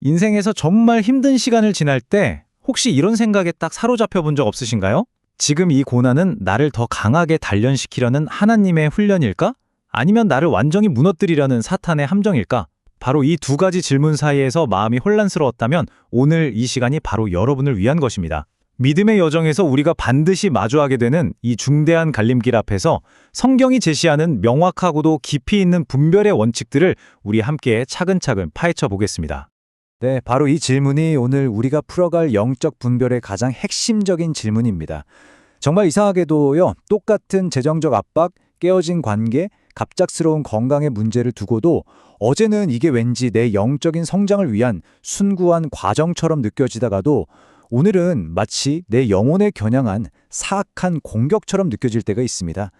인생에서 정말 힘든 시간을 지날 때 혹시 이런 생각에 딱 사로잡혀 본 적 없으신가요? 지금 이 고난은 나를 더 강하게 단련시키려는 하나님의 훈련일까? 아니면 나를 완전히 무너뜨리려는 사탄의 함정일까? 바로 이 두 가지 질문 사이에서 마음이 혼란스러웠다면 오늘 이 시간이 바로 여러분을 위한 것입니다. 믿음의 여정에서 우리가 반드시 마주하게 되는 이 중대한 갈림길 앞에서 성경이 제시하는 명확하고도 깊이 있는 분별의 원칙들을 우리 함께 차근차근 파헤쳐 보겠습니다. 네, 바로 이 질문이 오늘 우리가 풀어갈 영적 분별의 가장 핵심적인 질문입니다. 정말 이상하게도요, 똑같은 재정적 압박, 깨어진 관계, 갑작스러운 건강의 문제를 두고도 어제는 이게 왠지 내 영적인 성장을 위한 순구한 과정처럼 느껴지다가도 오늘은 마치 내 영혼에 겨냥한 사악한 공격처럼 느껴질 때가 있습니다.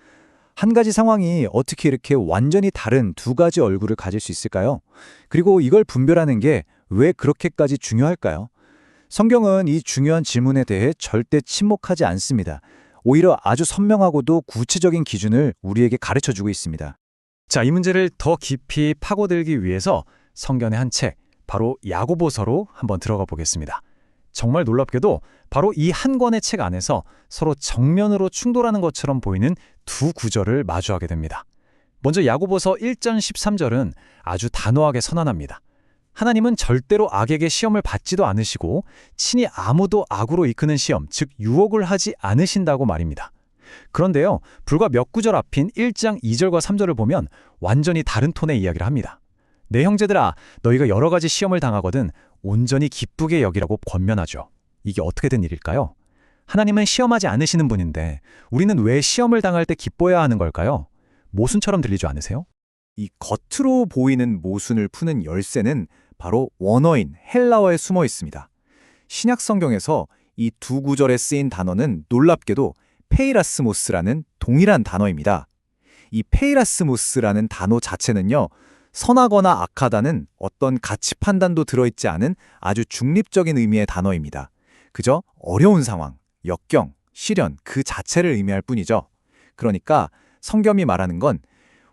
한 가지 상황이 어떻게 이렇게 완전히 다른 두 가지 얼굴을 가질 수 있을까요? 그리고 이걸 분별하는 게 왜 그렇게까지 중요할까요? 성경은 이 중요한 질문에 대해 절대 침묵하지 않습니다. 오히려 아주 선명하고도 구체적인 기준을 우리에게 가르쳐주고 있습니다. 자, 이 문제를 더 깊이 파고들기 위해서 성경의 한 책, 바로 야고보서로 한번 들어가 보겠습니다. 정말 놀랍게도 바로 이 한 권의 책 안에서 서로 정면으로 충돌하는 것처럼 보이는 두 구절을 마주하게 됩니다. 먼저 야고보서 1장 13절은 아주 단호하게 선언합니다. 하나님은 절대로 악에게 시험을 받지도 않으시고 친히 아무도 악으로 이끄는 시험, 즉 유혹을 하지 않으신다고 말입니다. 그런데요, 불과 몇 구절 앞인 1장 2절과 3절을 보면 완전히 다른 톤의 이야기를 합니다. 내 형제들아, 너희가 여러 가지 시험을 당하거든 온전히 기쁘게 여기라고 권면하죠. 이게 어떻게 된 일일까요? 하나님은 시험하지 않으시는 분인데 우리는 왜 시험을 당할 때 기뻐해야 하는 걸까요? 모순처럼 들리지 않으세요? 이 겉으로 보이는 모순을 푸는 열쇠는 바로 원어인 헬라어에 숨어 있습니다. 신약 성경에서 이 두 구절에 쓰인 단어는 놀랍게도 페이라스모스라는 동일한 단어입니다. 이 페이라스모스라는 단어 자체는요, 선하거나 악하다는 어떤 가치 판단도 들어있지 않은 아주 중립적인 의미의 단어입니다. 그저 어려운 상황, 역경, 시련 그 자체를 의미할 뿐이죠. 그러니까 성경이 말하는 건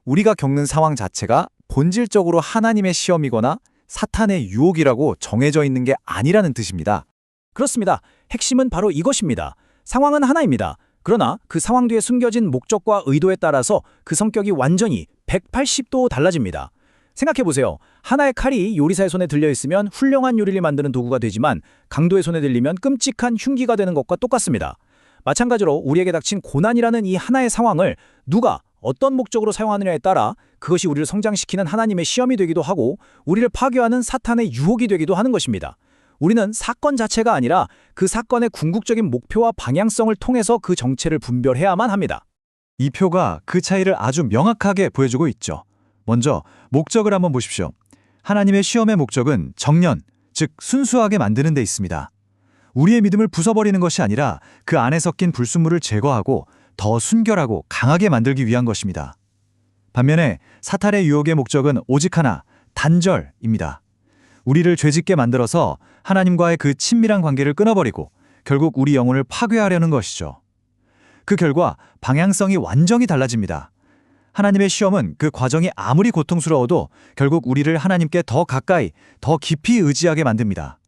우리가 겪는 상황 자체가 본질적으로 하나님의 시험이거나 사탄의 유혹이라고 정해져 있는 게 아니라는 뜻입니다. 그렇습니다. 핵심은 바로 이것입니다. 상황은 하나입니다. 그러나 그 상황 뒤에 숨겨진 목적과 의도에 따라서 그 성격이 완전히 180도 달라집니다. 생각해보세요. 하나의 칼이 요리사의 손에 들려있으면 훌륭한 요리를 만드는 도구가 되지만 강도의 손에 들리면 끔찍한 흉기가 되는 것과 똑같습니다. 마찬가지로 우리에게 닥친 고난이라는 이 하나의 상황을 누가 어떤 목적으로 사용하느냐에 따라 그것이 우리를 성장시키는 하나님의 시험이 되기도 하고 우리를 파괴하는 사탄의 유혹이 되기도 하는 것입니다. 우리는 사건 자체가 아니라 그 사건의 궁극적인 목표와 방향성을 통해서 그 정체를 분별해야만 합니다. 이 표가 그 차이를 아주 명확하게 보여주고 있죠. 먼저 목적을 한번 보십시오. 하나님의 시험의 목적은 정년, 즉 순수하게 만드는 데 있습니다. 우리의 믿음을 부숴버리는 것이 아니라 그 안에 섞인 불순물을 제거하고 더 순결하고 강하게 만들기 위한 것입니다. 반면에 사탄의 유혹의 목적은 오직 하나, 단절입니다. 우리를 죄짓게 만들어서 하나님과의 그 친밀한 관계를 끊어버리고 결국 우리 영혼을 파괴하려는 것이죠. 그 결과 방향성이 완전히 달라집니다. 하나님의 시험은 그 과정이 아무리 고통스러워도 결국 우리를 하나님께 더 가까이, 더 깊이 의지하게 만듭니다.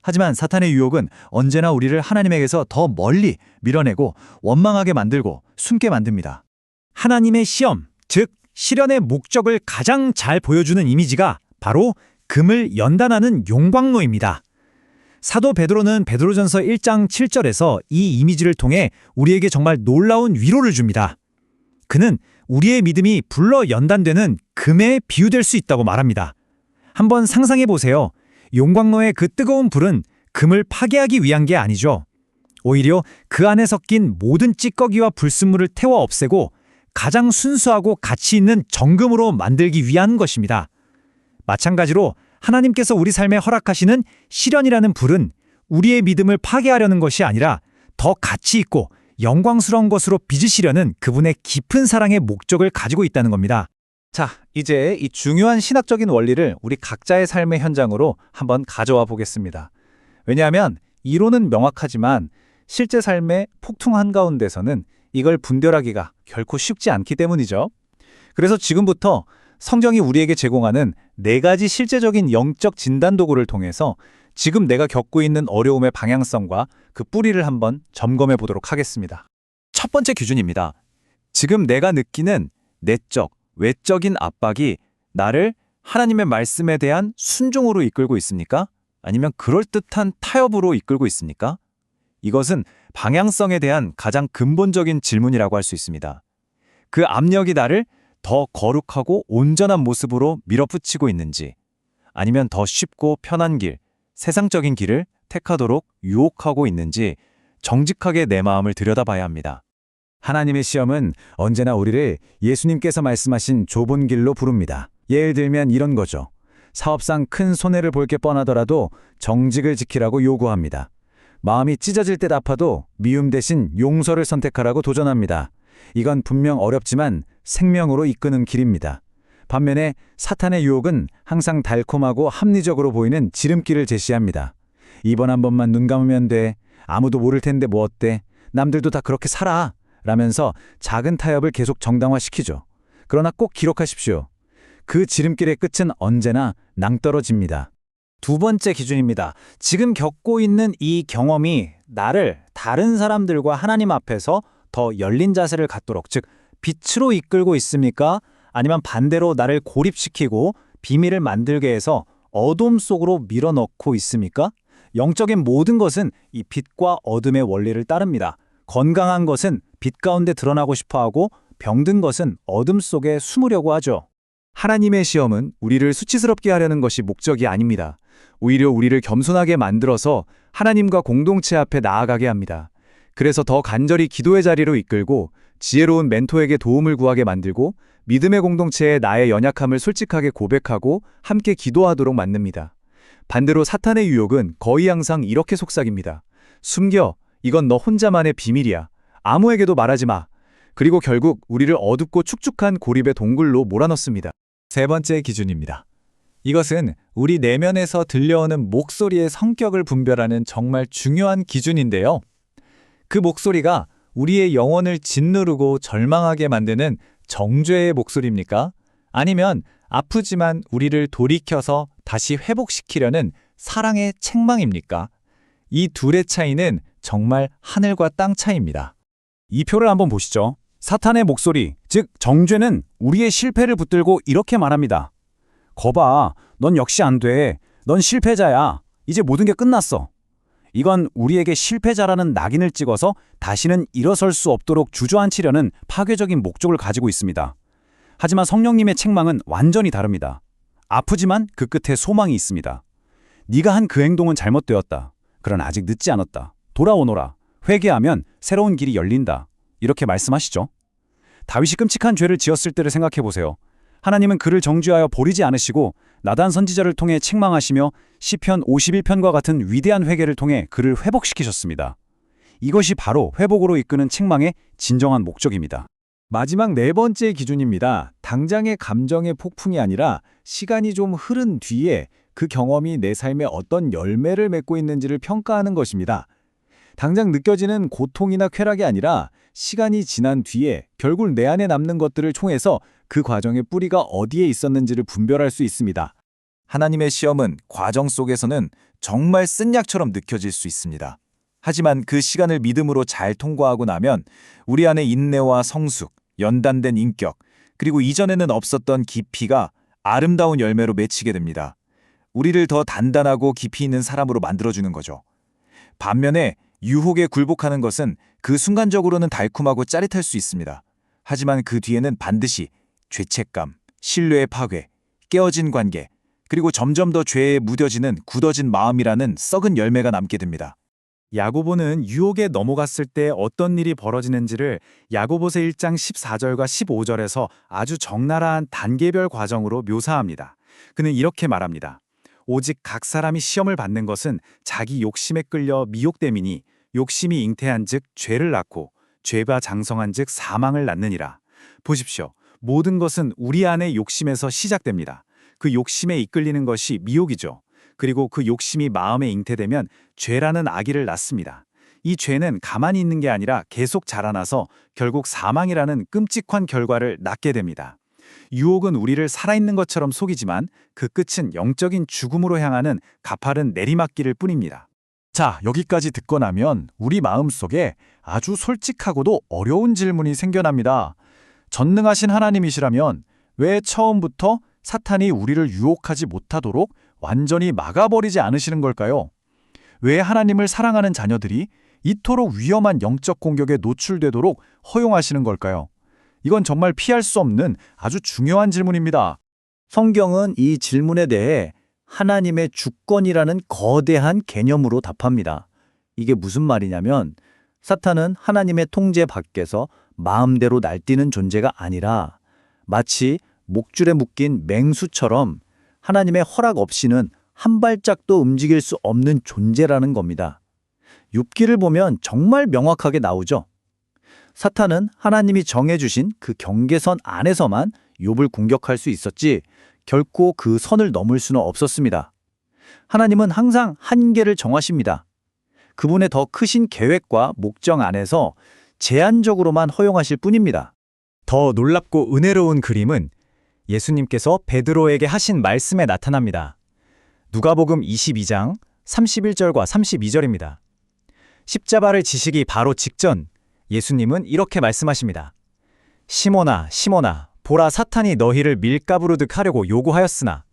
하지만 사탄의 유혹은 언제나 우리를 하나님에게서 더 멀리 밀어내고 원망하게 만들고 숨게 만듭니다. 하나님의 시험, 즉 시련의 목적을 가장 잘 보여주는 이미지가 바로 금을 연단하는 용광로입니다. 사도 베드로는 베드로전서 1장 7절에서 이 이미지를 통해 우리에게 정말 놀라운 위로를 줍니다. 그는 우리의 믿음이 불러 연단되는 금에 비유될 수 있다고 말합니다. 한번 상상해 보세요. 용광로의 그 뜨거운 불은 금을 파괴하기 위한 게 아니죠. 오히려 그 안에 섞인 모든 찌꺼기와 불순물을 태워 없애고 가장 순수하고 가치 있는 정금으로 만들기 위한 것입니다. 마찬가지로 하나님께서 우리 삶에 허락하시는 시련이라는 불은 우리의 믿음을 파괴하려는 것이 아니라 더 가치 있고 영광스러운 것으로 빚으시려는 그분의 깊은 사랑의 목적을 가지고 있다는 겁니다. 자, 이제 이 중요한 신학적인 원리를 우리 각자의 삶의 현장으로 한번 가져와 보겠습니다. 왜냐하면 이론은 명확하지만 실제 삶의 폭풍 한가운데서는 이걸 분별하기가 결코 쉽지 않기 때문이죠. 그래서 지금부터 성경이 우리에게 제공하는 4가지 실제적인 영적 진단 도구를 통해서 지금 내가 겪고 있는 어려움의 방향성과 그 뿌리를 한번 점검해 보도록 하겠습니다. 첫 번째 기준입니다. 지금 내가 느끼는 내적, 외적인 압박이 나를 하나님의 말씀에 대한 순종으로 이끌고 있습니까? 아니면 그럴듯한 타협으로 이끌고 있습니까? 이것은 방향성에 대한 가장 근본적인 질문이라고 할 수 있습니다. 그 압력이 나를 더 거룩하고 온전한 모습으로 밀어붙이고 있는지, 아니면 더 쉽고 편한 길, 세상적인 길을 택하도록 유혹하고 있는지 정직하게 내 마음을 들여다봐야 합니다. 하나님의 시험은 언제나 우리를 예수님께서 말씀하신 좁은 길로 부릅니다. 예를 들면 이런 거죠. 사업상 큰 손해를 볼 게 뻔하더라도 정직을 지키라고 요구합니다. 마음이 찢어질 듯 아파도 미움 대신 용서를 선택하라고 도전합니다. 이건 분명 어렵지만 생명으로 이끄는 길입니다. 반면에 사탄의 유혹은 항상 달콤하고 합리적으로 보이는 지름길을 제시합니다. 이번 한 번만 눈 감으면 돼. 아무도 모를 텐데 뭐 어때? 남들도 다 그렇게 살아. 라면서 작은 타협을 계속 정당화시키죠. 그러나 꼭 기록하십시오. 그 지름길의 끝은 언제나 낭떠러집니다. 두 번째 기준입니다. 지금 겪고 있는 이 경험이 나를 다른 사람들과 하나님 앞에서 더 열린 자세를 갖도록, 즉 빛으로 이끌고 있습니까? 아니면 반대로 나를 고립시키고 비밀을 만들게 해서 어둠 속으로 밀어넣고 있습니까? 영적인 모든 것은 이 빛과 어둠의 원리를 따릅니다. 건강한 것은 빛 가운데 드러나고 싶어하고 병든 것은 어둠 속에 숨으려고 하죠. 하나님의 시험은 우리를 수치스럽게 하려는 것이 목적이 아닙니다. 오히려 우리를 겸손하게 만들어서 하나님과 공동체 앞에 나아가게 합니다. 그래서 더 간절히 기도의 자리로 이끌고 지혜로운 멘토에게 도움을 구하게 만들고 믿음의 공동체에 나의 연약함을 솔직하게 고백하고 함께 기도하도록 만듭니다. 반대로 사탄의 유혹은 거의 항상 이렇게 속삭입니다. 숨겨. 이건 너 혼자만의 비밀이야. 아무에게도 말하지 마. 그리고 결국 우리를 어둡고 축축한 고립의 동굴로 몰아넣습니다. 세 번째 기준입니다. 이것은 우리 내면에서 들려오는 목소리의 성격을 분별하는 정말 중요한 기준인데요. 그 목소리가 우리의 영혼을 짓누르고 절망하게 만드는 정죄의 목소리입니까? 아니면 아프지만 우리를 돌이켜서 다시 회복시키려는 사랑의 책망입니까? 이 둘의 차이는 정말 하늘과 땅 차이입니다. 이 표를 한번 보시죠. 사탄의 목소리, 즉 정죄는 우리의 실패를 붙들고 이렇게 말합니다. 거봐, 넌 역시 안 돼. 넌 실패자야. 이제 모든 게 끝났어. 이건 우리에게 실패자라는 낙인을 찍어서 다시는 일어설 수 없도록 주저앉히려는 파괴적인 목적을 가지고 있습니다. 하지만 성령님의 책망은 완전히 다릅니다. 아프지만 그 끝에 소망이 있습니다. 네가 한 그 행동은 잘못되었다. 그러나 아직 늦지 않았다. 돌아오너라. 회개하면 새로운 길이 열린다. 이렇게 말씀하시죠. 다윗이 끔찍한 죄를 지었을 때를 생각해 보세요. 하나님은 그를 정죄하여 버리지 않으시고 나단 선지자를 통해 책망하시며 시편 51편과 같은 위대한 회개를 통해 그를 회복시키셨습니다. 이것이 바로 회복으로 이끄는 책망의 진정한 목적입니다. 마지막 네 번째 기준입니다. 당장의 감정의 폭풍이 아니라 시간이 좀 흐른 뒤에 그 경험이 내 삶에 어떤 열매를 맺고 있는지를 평가하는 것입니다. 당장 느껴지는 고통이나 쾌락이 아니라 시간이 지난 뒤에 결국 내 안에 남는 것들을 통해서 그 과정의 뿌리가 어디에 있었는지를 분별할 수 있습니다. 하나님의 시험은 과정 속에서는 정말 쓴 약처럼 느껴질 수 있습니다. 하지만 그 시간을 믿음으로 잘 통과하고 나면 우리 안에 인내와 성숙, 연단된 인격, 그리고 이전에는 없었던 깊이가 아름다운 열매로 맺히게 됩니다. 우리를 더 단단하고 깊이 있는 사람으로 만들어주는 거죠. 반면에 유혹에 굴복하는 것은 그 순간적으로는 달콤하고 짜릿할 수 있습니다. 하지만 그 뒤에는 반드시 죄책감, 신뢰의 파괴, 깨어진 관계, 그리고 점점 더 죄에 무뎌지는 굳어진 마음이라는 썩은 열매가 남게 됩니다. 야고보는 유혹에 넘어갔을 때 어떤 일이 벌어지는지를 야고보서 1장 14절과 15절에서 아주 적나라한 단계별 과정으로 묘사합니다. 그는 이렇게 말합니다. 오직 각 사람이 시험을 받는 것은 자기 욕심에 끌려 미혹됨이니 욕심이 잉태한즉 죄를 낳고 죄가 장성한즉 사망을 낳느니라. 보십시오. 모든 것은 우리 안의 욕심에서 시작됩니다. 그 욕심에 이끌리는 것이 미혹이죠. 그리고 그 욕심이 마음에 잉태되면 죄라는 아기를 낳습니다. 이 죄는 가만히 있는 게 아니라 계속 자라나서 결국 사망이라는 끔찍한 결과를 낳게 됩니다. 유혹은 우리를 살아있는 것처럼 속이지만 그 끝은 영적인 죽음으로 향하는 가파른 내리막길일 뿐입니다. 자, 여기까지 듣고 나면 우리 마음속에 아주 솔직하고도 어려운 질문이 생겨납니다. 전능하신 하나님이시라면 왜 처음부터 사탄이 우리를 유혹하지 못하도록 완전히 막아버리지 않으시는 걸까요? 왜 하나님을 사랑하는 자녀들이 이토록 위험한 영적 공격에 노출되도록 허용하시는 걸까요? 이건 정말 피할 수 없는 아주 중요한 질문입니다. 성경은 이 질문에 대해 하나님의 주권이라는 거대한 개념으로 답합니다. 이게 무슨 말이냐면 사탄은 하나님의 통제 밖에서 마음대로 날뛰는 존재가 아니라 마치 목줄에 묶인 맹수처럼 하나님의 허락 없이는 한 발짝도 움직일 수 없는 존재라는 겁니다. 욥기를 보면 정말 명확하게 나오죠. 사탄은 하나님이 정해주신 그 경계선 안에서만 욥을 공격할 수 있었지 결코 그 선을 넘을 수는 없었습니다. 하나님은 항상 한계를 정하십니다. 그분의 더 크신 계획과 목적 안에서 제한적으로만 허용하실 뿐입니다. 더 놀랍고 은혜로운 그림은 예수님께서 베드로에게 하신 말씀에 나타납니다. 누가복음 22장 31절과 32절입니다. 십자가를 지시기 바로 직전 예수님은 이렇게 말씀하십니다. 시몬아, 시몬아, 보라 사탄이 너희를 밀가부르듯 하려고 요구하였으나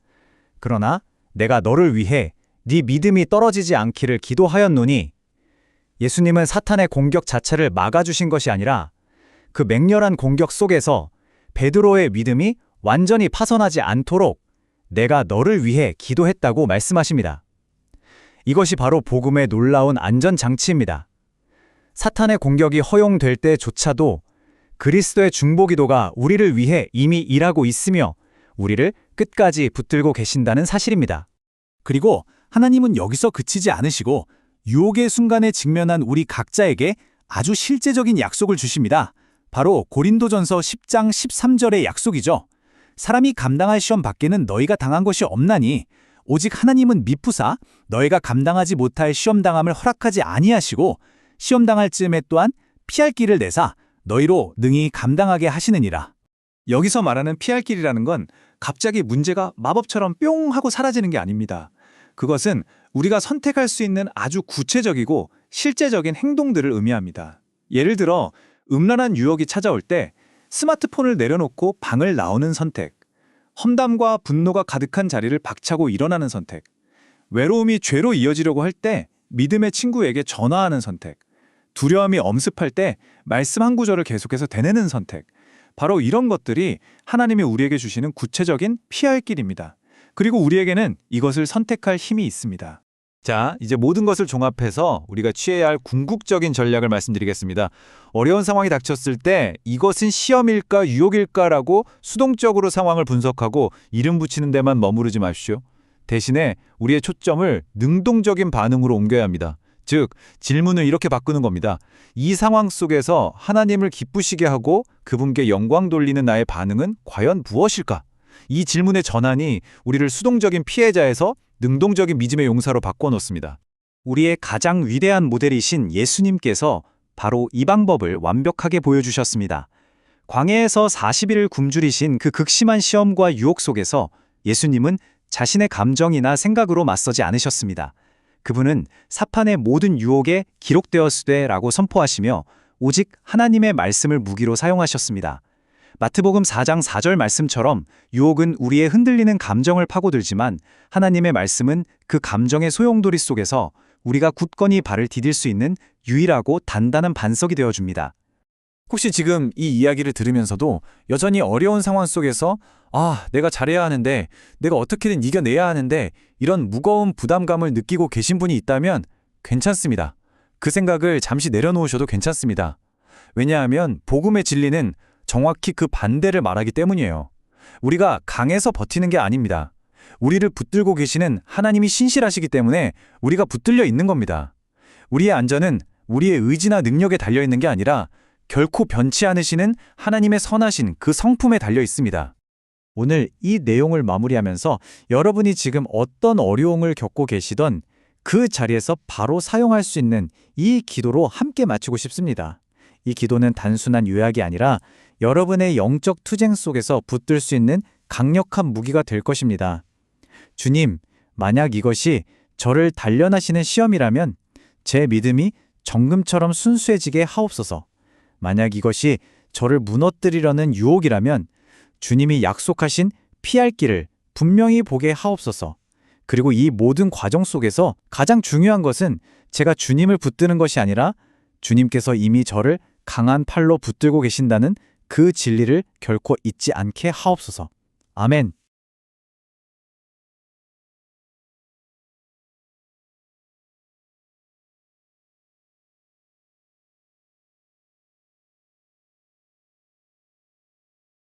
그러나 내가 너를 위해 네 믿음이 떨어지지 않기를 기도하였노니. 예수님은 사탄의 공격 자체를 막아주신 것이 아니라 그 맹렬한 공격 속에서 베드로의 믿음이 완전히 파손하지 않도록 내가 너를 위해 기도했다고 말씀하십니다. 이것이 바로 복음의 놀라운 안전장치입니다. 사탄의 공격이 허용될 때조차도 그리스도의 중보기도가 우리를 위해 이미 일하고 있으며 우리를 끝까지 붙들고 계신다는 사실입니다. 그리고 하나님은 여기서 그치지 않으시고 유혹의 순간에 직면한 우리 각자에게 아주 실제적인 약속을 주십니다. 바로 고린도전서 10장 13절의 약속이죠. 사람이 감당할 시험 밖에는 너희가 당한 것이 없나니 오직 하나님은 미쁘사 너희가 감당하지 못할 시험당함을 허락하지 아니하시고 시험당할 즈음에 또한 피할 길을 내사 너희로 능히 감당하게 하시느니라. 여기서 말하는 피할 길이라는 건 갑자기 문제가 마법처럼 뿅 하고 사라지는 게 아닙니다. 그것은 우리가 선택할 수 있는 아주 구체적이고 실제적인 행동들을 의미합니다. 예를 들어 음란한 유혹이 찾아올 때 스마트폰을 내려놓고 방을 나오는 선택, 험담과 분노가 가득한 자리를 박차고 일어나는 선택, 외로움이 죄로 이어지려고 할 때 믿음의 친구에게 전화하는 선택, 두려움이 엄습할 때 말씀 한 구절을 계속해서 되뇌는 선택, 바로 이런 것들이 하나님이 우리에게 주시는 구체적인 피할 길입니다. 그리고 우리에게는 이것을 선택할 힘이 있습니다. 자, 이제 모든 것을 종합해서 우리가 취해야 할 궁극적인 전략을 말씀드리겠습니다. 어려운 상황이 닥쳤을 때 이것은 시험일까 유혹일까라고 수동적으로 상황을 분석하고 이름 붙이는 데만 머무르지 마십시오. 대신에 우리의 초점을 능동적인 반응으로 옮겨야 합니다. 즉, 질문을 이렇게 바꾸는 겁니다. 이 상황 속에서 하나님을 기쁘시게 하고 그분께 영광 돌리는 나의 반응은 과연 무엇일까? 이 질문의 전환이 우리를 수동적인 피해자에서 능동적인 믿음의 용사로 바꿔놓습니다. 우리의 가장 위대한 모델이신 예수님께서 바로 이 방법을 완벽하게 보여주셨습니다. 광야에서 40일을 굶주리신 그 극심한 시험과 유혹 속에서 예수님은 자신의 감정이나 생각으로 맞서지 않으셨습니다. 그분은 사탄의 모든 유혹에 기록되었으되라고 선포하시며 오직 하나님의 말씀을 무기로 사용하셨습니다. 마태복음 4장 4절 말씀처럼 유혹은 우리의 흔들리는 감정을 파고들지만 하나님의 말씀은 그 감정의 소용돌이 속에서 우리가 굳건히 발을 디딜 수 있는 유일하고 단단한 반석이 되어줍니다. 혹시 지금 이 이야기를 들으면서도 여전히 어려운 상황 속에서 내가 잘해야 하는데, 내가 어떻게든 이겨내야 하는데 이런 무거운 부담감을 느끼고 계신 분이 있다면 괜찮습니다. 그 생각을 잠시 내려놓으셔도 괜찮습니다. 왜냐하면 복음의 진리는 정확히 그 반대를 말하기 때문이에요. 우리가 강해서 버티는 게 아닙니다. 우리를 붙들고 계시는 하나님이 신실하시기 때문에 우리가 붙들려 있는 겁니다. 우리의 안전은 우리의 의지나 능력에 달려 있는 게 아니라 결코 변치 않으시는 하나님의 선하신 그 성품에 달려 있습니다. 오늘 이 내용을 마무리하면서 여러분이 지금 어떤 어려움을 겪고 계시던 그 자리에서 바로 사용할 수 있는 이 기도로 함께 마치고 싶습니다. 이 기도는 단순한 요약이 아니라 여러분의 영적 투쟁 속에서 붙들 수 있는 강력한 무기가 될 것입니다. 주님, 만약 이것이 저를 단련하시는 시험이라면 제 믿음이 정금처럼 순수해지게 하옵소서. 만약 이것이 저를 무너뜨리려는 유혹이라면 주님이 약속하신 피할 길을 분명히 보게 하옵소서. 그리고 이 모든 과정 속에서 가장 중요한 것은 제가 주님을 붙드는 것이 아니라 주님께서 이미 저를 강한 팔로 붙들고 계신다는 그 진리를 결코 잊지 않게 하옵소서. 아멘.